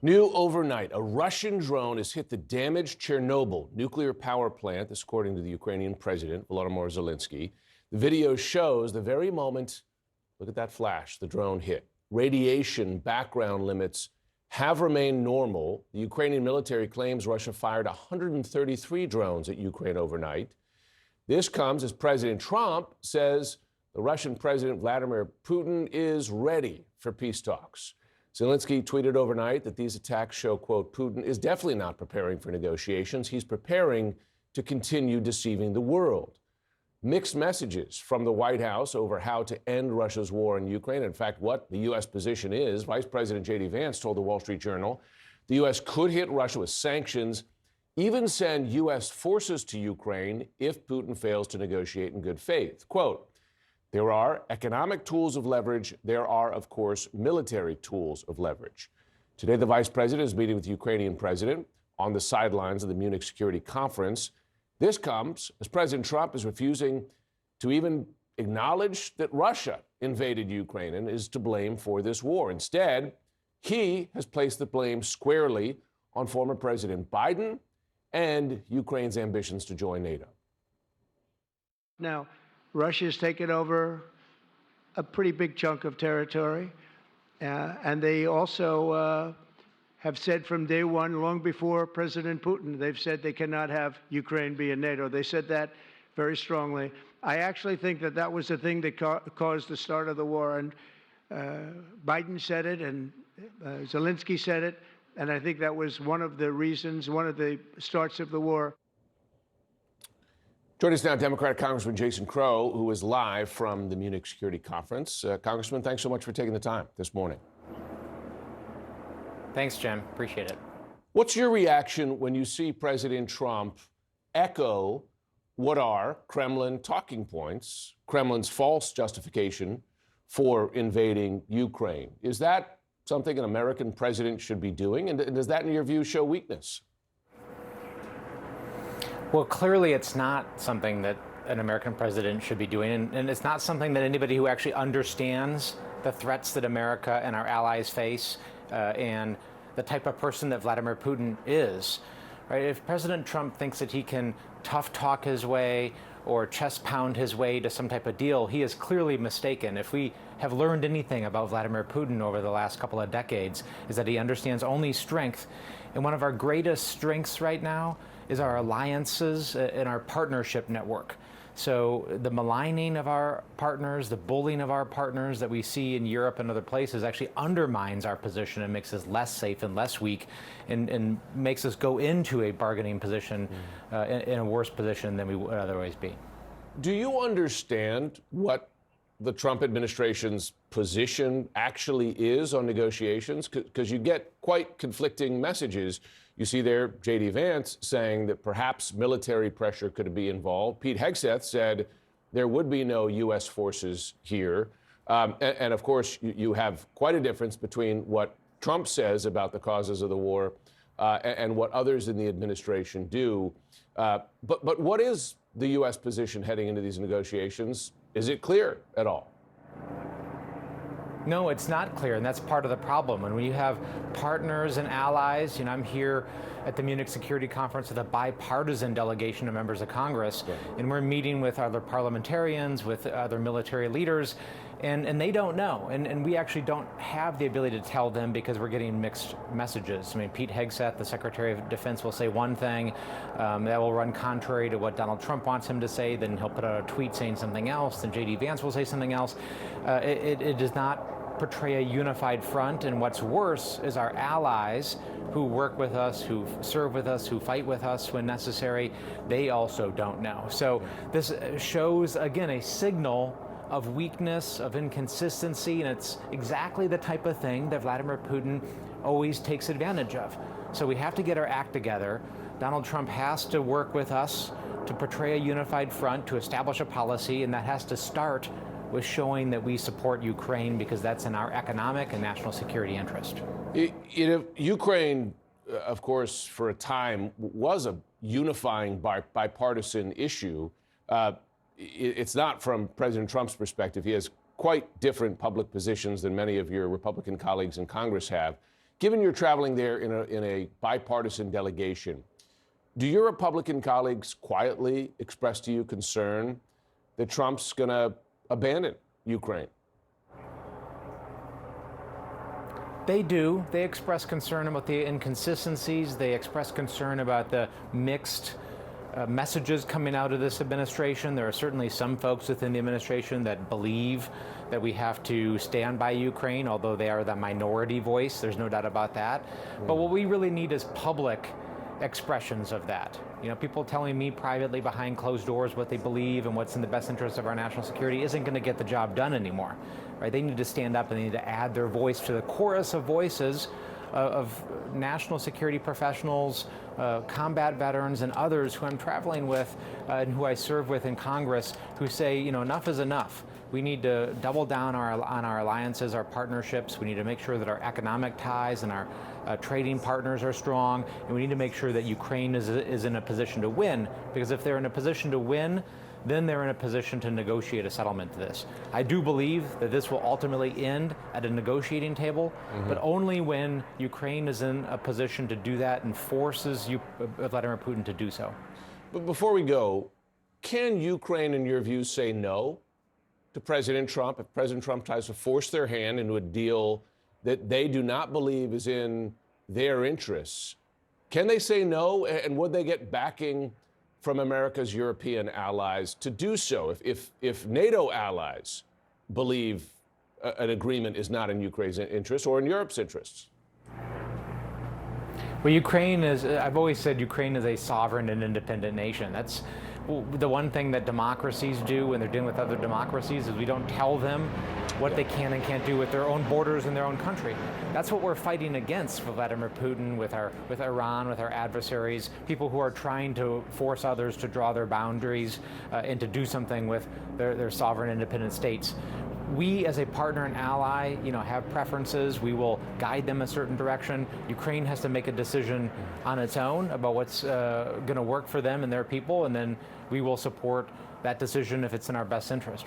New overnight, a Russian drone has hit the damaged Chernobyl nuclear power plant, this according to the Ukrainian president, Volodymyr Zelensky. The video shows the very moment, look at that flash, the drone hit. Radiation background limits have remained normal. The Ukrainian military claims Russia fired 133 drones at Ukraine overnight. This comes as President Trump says the Russian President Vladimir Putin is ready for peace talks. Zelensky tweeted overnight that these attacks show, quote, Putin is definitely not preparing for negotiations. He's preparing to continue deceiving the world. Mixed messages from the White House over how to end Russia's war in Ukraine. In fact, what the U.S. position is. Vice President J.D. Vance told the Wall Street Journal the U.S. could hit Russia with sanctions, even send U.S. forces to Ukraine if Putin fails to negotiate in good faith. Quote, there are economic tools of leverage. There are, of course, military tools of leverage. Today, the vice president is meeting with the Ukrainian president on the sidelines of the Munich Security Conference. This comes as President Trump is refusing to even acknowledge that Russia invaded Ukraine and is to blame for this war. Instead, he has placed the blame squarely on former President Biden and Ukraine's ambitions to join NATO. Now, Russia's taken over a pretty big chunk of territory, and they also have said from day one, long before President Putin, they've said they cannot have Ukraine be in NATO. They said that very strongly. I actually think that that was the thing that caused the start of the war, and Biden said it, and Zelensky said it, and I think that was one of the reasons, one of the starts of the war. Joining us now, Democratic Congressman Jason Crow, who is live from the Munich Security Conference. Congressman, thanks so much for taking the time this morning. Thanks, Jim. Appreciate it. What's your reaction when you see President Trump echo what are Kremlin talking points, Kremlin's false justification for invading Ukraine? Is that something an American president should be doing? And does that, in your view, show weakness? Well, clearly it's not something that an American president should be doing, and it's not something that anybody who actually understands the threats that America and our allies face and the type of person that Vladimir Putin is. Right? If President Trump thinks that he can tough talk his way or chest pound his way to some type of deal, he is clearly mistaken. If we have learned anything about Vladimir Putin over the last couple of decades, is that he understands only strength. And one of our greatest strengths right now is our alliances and our partnership network. So the maligning of our partners, the bullying of our partners that we see in Europe and other places actually undermines our position and makes us less safe and less weak and makes us go into a bargaining position in a worse position than we would otherwise be. Do you understand what the Trump administration's position actually is on negotiations? Because you get quite conflicting messages. You see there J.D. Vance saying that perhaps military pressure could be involved. Pete Hegseth said there would be no U.S. forces here. And of course, you have quite a difference between what Trump says about the causes of the war and what others in the administration do. But what is the U.S. position heading into these negotiations? Is it clear at all? No, it's not clear, and that's part of the problem. And when you have partners and allies, I'm here at the Munich Security Conference with a bipartisan delegation of members of Congress, and we're meeting with other parliamentarians, with other military leaders, and they don't know. And we actually don't have the ability to tell them because we're getting mixed messages. I mean, Pete Hegseth, the Secretary of Defense, will say one thing that will run contrary to what Donald Trump wants him to say. Then he'll put out a tweet saying something else. Then J.D. Vance will say something else. It does not portray a unified front, and what's worse is our allies who work with us, who serve with us, who fight with us when necessary, they also don't know. So this shows, again, a signal of weakness, of inconsistency, and it's exactly the type of thing that Vladimir Putin always takes advantage of. So we have to get our act together. Donald Trump has to work with us to portray a unified front, to establish a policy, and that has to start with showing that we support Ukraine because that's in our economic and national security interest. Ukraine, of course, for a time was a unifying bipartisan issue. It's not from President Trump's perspective. He has quite different public positions than many of your Republican colleagues in Congress have. Given you're traveling there in a bipartisan delegation, do your Republican colleagues quietly express to you concern that Trump's going to abandon Ukraine? They do. They express concern about the inconsistencies. They express concern about the mixed messages coming out of this administration. There are certainly some folks within the administration that believe that we have to stand by Ukraine, although they are the minority voice. There's no doubt about that. But what we really need is public expressions of that. You know, people telling me privately behind closed doors what they believe and what's in the best interest of our national security isn't going to get the job done anymore, right? They need to stand up and they need to add their voice to the chorus of voices of national security professionals, combat veterans, and others who I'm traveling with and who I serve with in Congress who say, you know, enough is enough. We need to double down on our alliances, our partnerships. We need to make sure that our economic ties and our trading partners are strong, and we need to make sure that Ukraine is in a position to win, because if they're in a position to win, then they're in a position to negotiate a settlement to this. I do believe that this will ultimately end at a negotiating table, but only when Ukraine is in a position to do that and forces Vladimir Putin to do so. But before we go, can Ukraine, in your view, say no to President Trump if President Trump tries to force their hand into a deal that they do not believe is in their interests? Can they say no, and would they get backing from America's European allies to do so if NATO allies believe an agreement is not in Ukraine's interest or in Europe's interests? Well, Ukraine is, I've always said Ukraine is a sovereign and independent nation. That's the one thing that democracies do when they're dealing with other democracies is we don't tell them what they can and can't do with their own borders in their own country. That's what we're fighting against with Vladimir Putin, with Iran, with our adversaries, people who are trying to force others to draw their boundaries and to do something with their sovereign independent states. We, as a partner and ally, have preferences. We will guide them a certain direction. Ukraine has to make a decision on its own about what's going to work for them and their people, and then we will support that decision if it's in our best interest.